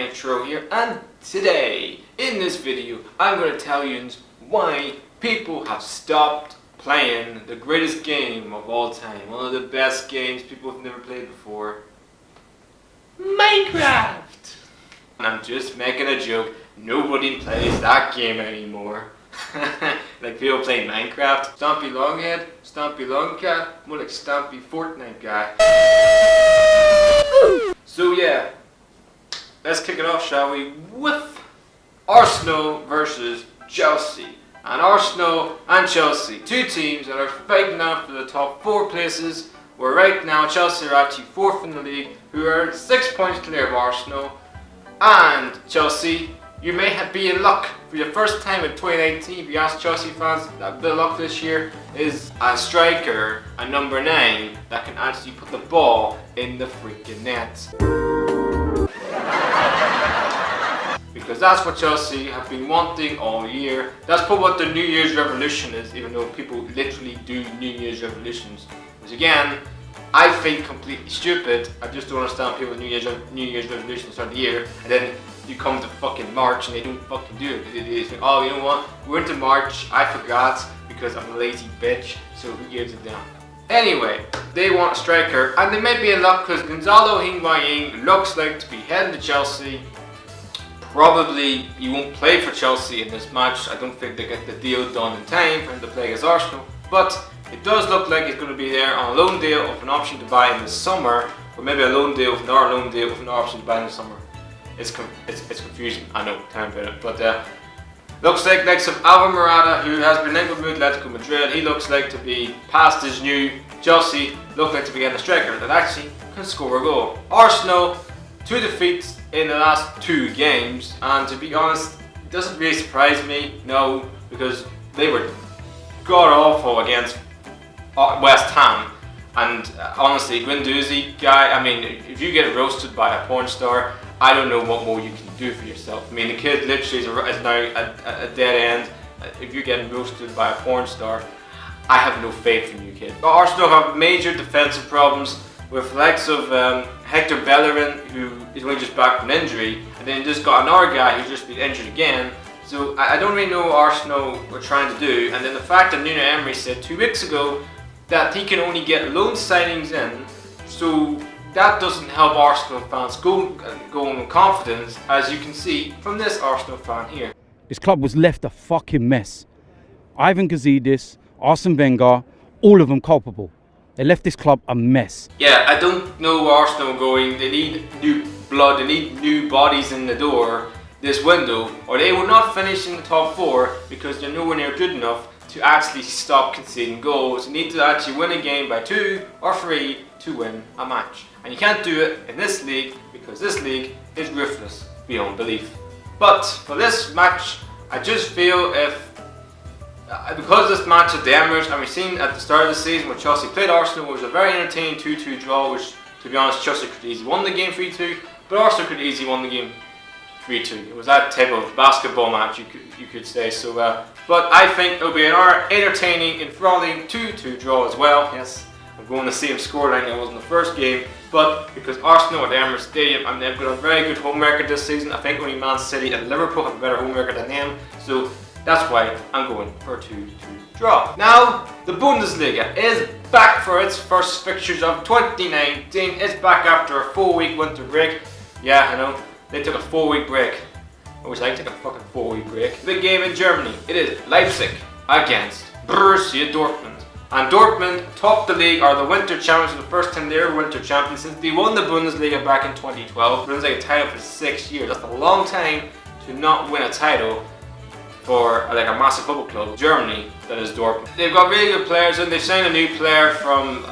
intro here, and today, in this video, I'm going to tell you why people have stopped playing the greatest game of all time. One of the best games people have never played before. Minecraft! And I'm just making a joke. Nobody plays that game anymore. Like people play Minecraft. Stompy Longhead, Stompy Longcat, more like Stompy Fortnite guy. So yeah, let's kick it off, shall we, with Arsenal versus Chelsea. And Arsenal and Chelsea, two teams that are fighting now for the top 4 places, where right now Chelsea are actually 4th in the league, who are 6 points clear of Arsenal. And Chelsea, you may be in luck. For the first time in 2019, if you ask Chelsea fans, that bit of luck this year is a striker, a number 9, that can actually put the ball in the freaking net. Because that's what Chelsea have been wanting all year. That's probably what the New Year's revolution is, even though people literally do New Year's revolutions. Which again, I think completely stupid. I just don't understand people with New Year's resolutions start of the year, and then you come to fucking March and they don't fucking do it. They think, oh, you know what? We're into March. I forgot because I'm a lazy bitch. So who gives a damn? Anyway, they want a striker, and they may be in luck because Gonzalo Higuain looks like to be heading to Chelsea. Probably he won't play for Chelsea in this match. I don't think they get the deal done in time for him to play against Arsenal. But it does look like he's going to be there on a loan deal with an option to buy in the summer, or maybe a loan deal with another loan deal with an option to buy in the summer. It's confusing, I know, time for it. But looks like likes of Alvaro Morata, who has been linked with Atletico Madrid, he looks like to be past his new. Chelsea look like to be getting a striker that actually can score a goal. Arsenal, 2 defeats in the last 2 games, and to be honest, it doesn't really surprise me, no, because they were god awful against West Ham. And honestly, Guendouzi guy, I mean, if you get roasted by a porn star, I don't know what more you can do for yourself. I mean, the kid literally is now a dead end. If you're getting roasted by a porn star, I have no faith in you, kid. Arsenal have major defensive problems with the likes of Hector Bellerin, who is only just back from injury, and then just got another guy who's just been injured again. So I don't really know what Arsenal were trying to do. And then the fact that Nuno Emery said 2 weeks ago that he can only get loan signings in, so that doesn't help Arsenal fans go with confidence, as you can see from this Arsenal fan here. This club was left a fucking mess. Ivan Gazidis, Arsene Wenger, all of them culpable. They left this club a mess. Yeah, I don't know where Arsenal are going. They need new blood, they need new bodies in the door this window, or they will not finish in the top 4 because they're nowhere near good enough to actually stop conceding goals. You need to actually win a game by 2 or 3 to win a match. And you can't do it in this league because this league is ruthless beyond belief. But for this match, I just feel because this match at the Emirates, and we've seen at the start of the season when Chelsea played Arsenal, it was a very entertaining 2-2 draw, which to be honest, Chelsea could easily won the game 3-2, but Arsenal could easily won the game 3-2. It was that type of basketball match, you could say. So, but I think it'll be another entertaining, enthralling 2-2 draw as well. Yes, I'm going to see him score like it was in the first game, but because Arsenal at the Emirates Stadium, and they've got a very good home record this season. I think only Man City and Liverpool have a better home record than them. So that's why I'm going for a 2-2 draw. Now, the Bundesliga is back for its first fixtures of 2019. It's back after a 4-week winter break. Yeah, I know. They took a 4-week break. I wish I could take a fucking 4-week break. Big game in Germany. It is Leipzig against Borussia Dortmund. And Dortmund topped the league, are the winter champions for the first time they were winter champions since they won the Bundesliga back in 2012. Bundesliga a title for 6 years. That's a long time to not win a title for like a massive football club. Germany, that is Dortmund. They've got really good players, and they've signed a new player from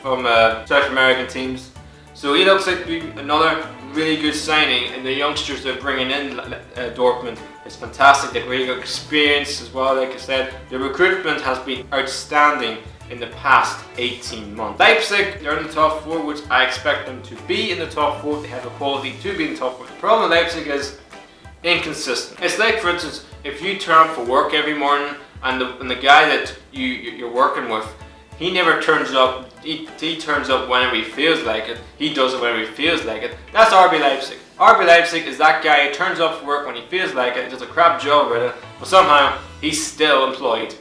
South American teams. So he looks like to be another really good signing, and the youngsters they're bringing in Dortmund is fantastic. They've really got experience as well. Like I said, the recruitment has been outstanding in the past 18 months. Leipzig, they're in the top 4, which I expect them to be in the top 4. They have the quality to be in the top 4. The problem with Leipzig is inconsistent. It's like, for instance, if you turn up for work every morning and the guy that you're working with, he never turns up. He turns up whenever he feels like it. He does it whenever he feels like it. That's RB Leipzig. RB Leipzig is that guy who turns up for work when he feels like it, does a crap job with it, but somehow he's still employed.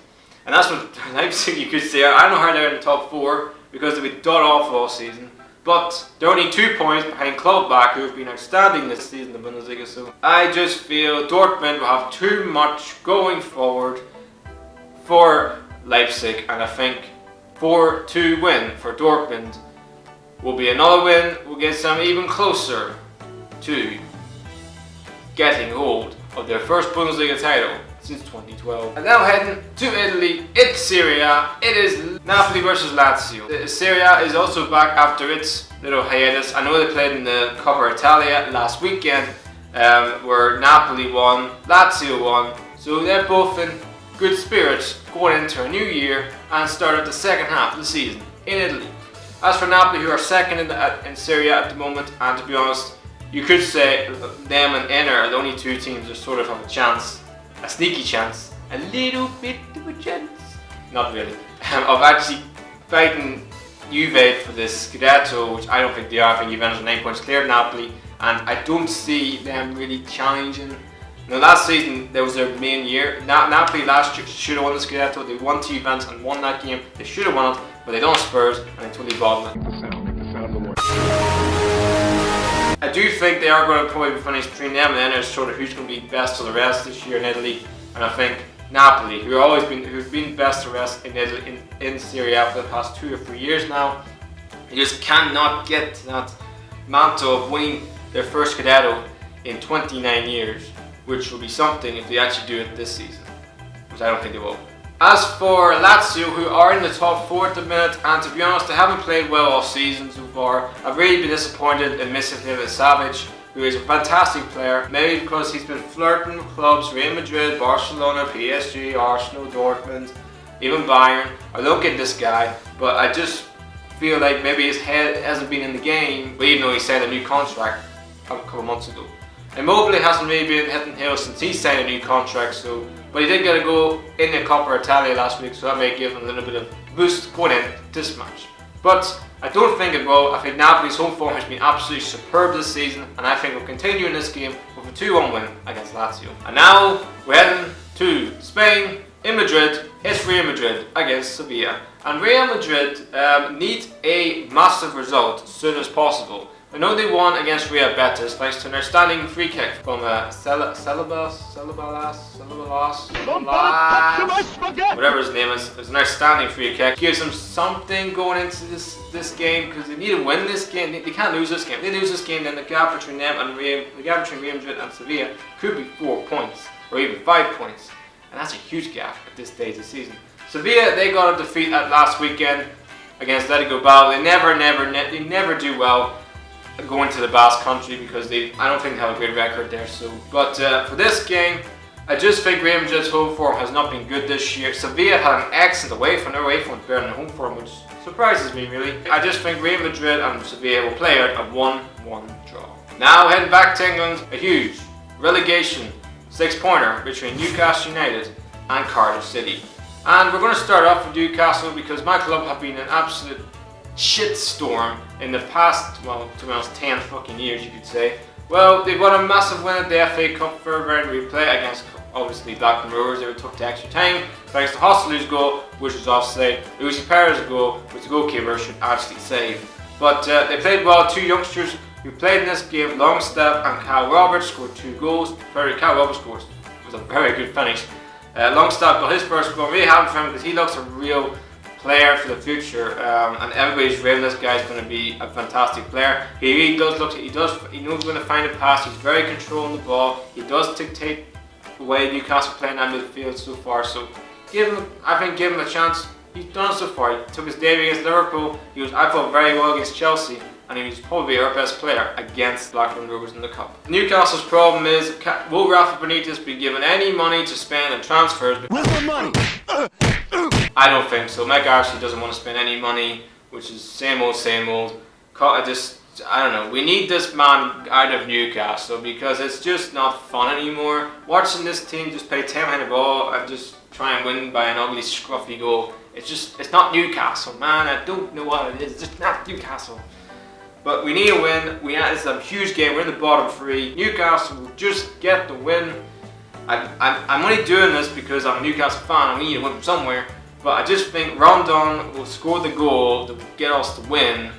And that's what Leipzig, you could say. I don't know how they're in the top 4 because they've been done off all season. But they're only 2 points behind Gladbach, who have been outstanding this season in the Bundesliga. So I just feel Dortmund will have too much going forward for Leipzig, and I think 4-2 win for Dortmund will be another win. Will get them even closer to getting hold of their first Bundesliga title since 2012. And now heading to Italy, it's Serie A. It is Napoli versus Lazio. The Serie A is also back after its little hiatus. I know they played in the Coppa Italia last weekend, where Napoli won, Lazio won, so they're both in good spirits going into a new year and started the second half of the season in Italy. As for Napoli, who are second in Serie A at the moment, and to be honest, you could say them and Inter are the only 2 teams that sort of have a chance, a sneaky chance, a little bit of a chance, not really, of actually fighting Juve for this Scudetto, which I don't think they are. I think Juventus are 9 points clear of Napoli, and I don't see them really challenging. Now, last season, that was their main year. Napoli last year should have won the Scudetto. They won to Juventus and won that game. They should have won it, but they don't Spurs, and they totally bottled it. I do think they are going to probably finish between them and then it's sort of who's going to be best of the rest this year in Italy. And I think Napoli, who've been best of the rest in Italy in Serie A for the past 2 or 3 years now, they just cannot get that mantle of winning their first Scudetto in 29 years, which will be something if they actually do it this season, which I don't think they will. As for Lazio, who are in the top 4 at the minute, and to be honest, they haven't played well all season so far. I've really been disappointed in Milinkovic Savic, who is a fantastic player, maybe because he's been flirting with clubs, Real Madrid, Barcelona, PSG, Arsenal, Dortmund, even Bayern. I don't get this guy, but I just feel like maybe his head hasn't been in the game, even though he signed a new contract a couple months ago. Immobile hasn't really been hitting hills since he signed a new contract, but he did get a goal in the Coppa Italia last week, so that may give him a little bit of boost going in this match. But I don't think it will. I think Napoli's home form has been absolutely superb this season, and I think we'll continue in this game with a 2-1 win against Lazio. And now we're heading to Spain, in Madrid. It's Real Madrid against Sevilla. And Real Madrid need a massive result as soon as possible. I know they won against Real Betis thanks to an outstanding free kick from Celebas, whatever his name is. It's an outstanding free kick. Gives them something going into this game because they need to win this game. They can't lose this game. If they lose this game, then the gap between them and Real Madrid and Sevilla could be 4 points or even 5 points, and that's a huge gap at this stage of the season. Sevilla, they got a defeat at last weekend against Athletic Bilbao. They never do well going to the Basque Country because I don't think they have a great record there. But for this game, I just think Real Madrid's home form has not been good this year. Sevilla had an excellent away form better than home form, which surprises me really. I just think Real Madrid and Sevilla will play out a 1-1 draw. Now heading back to England, a huge relegation 6-pointer between Newcastle United and Cardiff City. And we're going to start off with Newcastle because my club have been an absolute shitstorm in the past, well, to be honest, 10 fucking years you could say. Well, they won a massive win at the FA Cup for a very replay against, obviously, Blackburn Rovers. They were took to extra time thanks to Hosselu's goal, which was offside. Lucy Perez's goal, which the goalkeeper should actually save. But they played well. 2 youngsters who played in this game, Longstaff and Kyle Roberts, scored 2 goals. Kyle Roberts scored. It was a very good finish. Longstaff got his first goal. I'm really happy for him because he looks a real player for the future, and everybody's rating this guy's going to be a fantastic player. He really does look. He knows when to find a pass. He's very controlling the ball. He does dictate the way Newcastle playing that midfield so far. So give him a chance. He's done it so far. He took his debut against Liverpool. I thought very well against Chelsea, and he was probably our best player against Blackburn Rovers in the Cup. Newcastle's problem is, will Rafa Benitez be given any money to spend on transfers? Where's the money? I don't think so. Mike Ashley doesn't want to spend any money, which is same old. I don't know. We need this man out of Newcastle because it's just not fun anymore. Watching this team just play 10-handed ball and just try and win by an ugly, scruffy goal. It's not Newcastle, man. I don't know what it is. It's just not Newcastle. But we need a win. It's a huge game. We're in the bottom 3. Newcastle will just get the win. I'm only doing this because I'm a Newcastle fan and we need to win from somewhere. But I just think Rondon will score the goal to get us the win.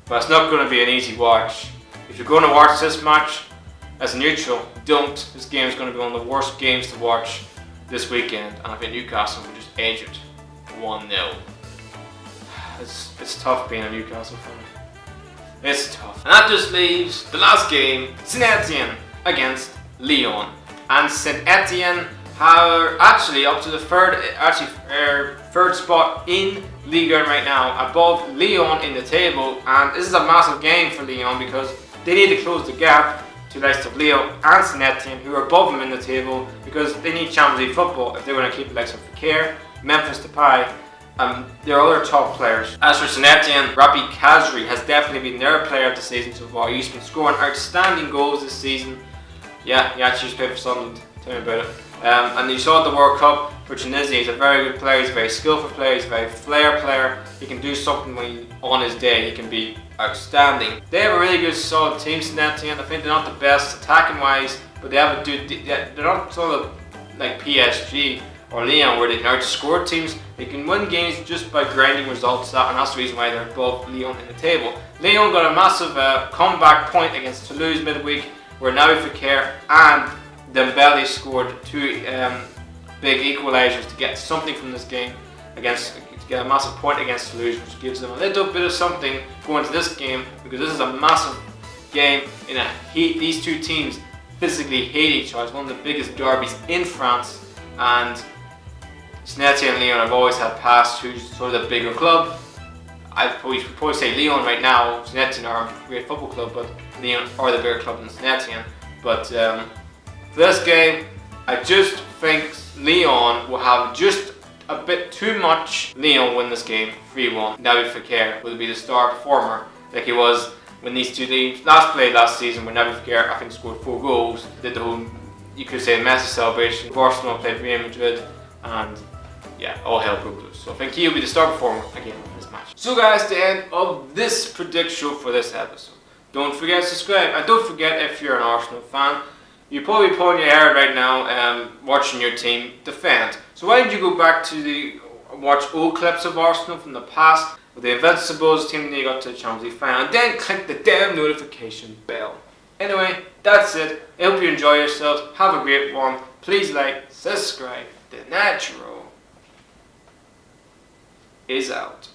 But it's not going to be an easy watch. If you're going to watch this match as a neutral, don't. This game is going to be one of the worst games to watch this weekend. And I think Newcastle will just edge it 1-0. It's tough being a Newcastle fan. It's tough. And that just leaves the last game, Saint Etienne against Lyon. And Saint Etienne are actually up to the third spot in Liga right now, above Lyon in the table. And this is a massive game for Lyon because they need to close the gap to the likes of Lyon and Saint Etienne, who are above them in the table, because they need Champions League football if they're going to keep the likes of Fekir, Memphis Depay, their other top players. As for Saint Etienne, Rapi Kazri has definitely been their player of the season so far. He's been scoring outstanding goals this season. Yeah, he actually just played for Sunderland. Tell me about it. And you saw at the World Cup for Tunisia. He's a very good player. He's a very skillful player. He's a very flair player. He can do something when on his day. He can be outstanding. They have a really good, solid team, Saint Etienne. I think they're not the best attacking wise, but they have a dude. They're not sort of like PSG or Lyon, where they can outscore teams. They can win games just by grinding results out, and that's the reason why they're above Lyon in the table. Lyon got a massive comeback point against Toulouse midweek, where Naby Fekir and Dembele scored 2 big equalisers to get something from this game, to get a massive point against Toulouse, which gives them a little bit of something going to this game, because this is a massive game in a heat. These two teams physically hate each other. It's one of the biggest derbies in France, and Saint Etienne and Lyon have always had past who's sort of the bigger club. I'd probably say Lyon right now. Saint Etienne are a great football club, but Lyon are the bigger club than Saint Etienne. But for this game, I just think Lyon will have just a bit too much. Lyon win this game 3-1. Naby Fekir will be the star performer, like he was when these two teams last played last season, when Naby Fekir I think scored 4 goals, did the whole, you could say, Messi celebration. Barcelona played Real Madrid, and yeah, all hell broke loose. So I think he'll be the star performer again in this match. So guys, the end of this predict show for this episode. Don't forget to subscribe, and don't forget, if you're an Arsenal fan, you're probably pulling your hair right now watching your team defend. So why don't you go back to watch old clips of Arsenal from the past, with the Invincibles team that you got to the Champions League final, and then click the damn notification bell. Anyway, that's it. I hope you enjoy yourselves. Have a great one. Please like, subscribe. The Natural is out.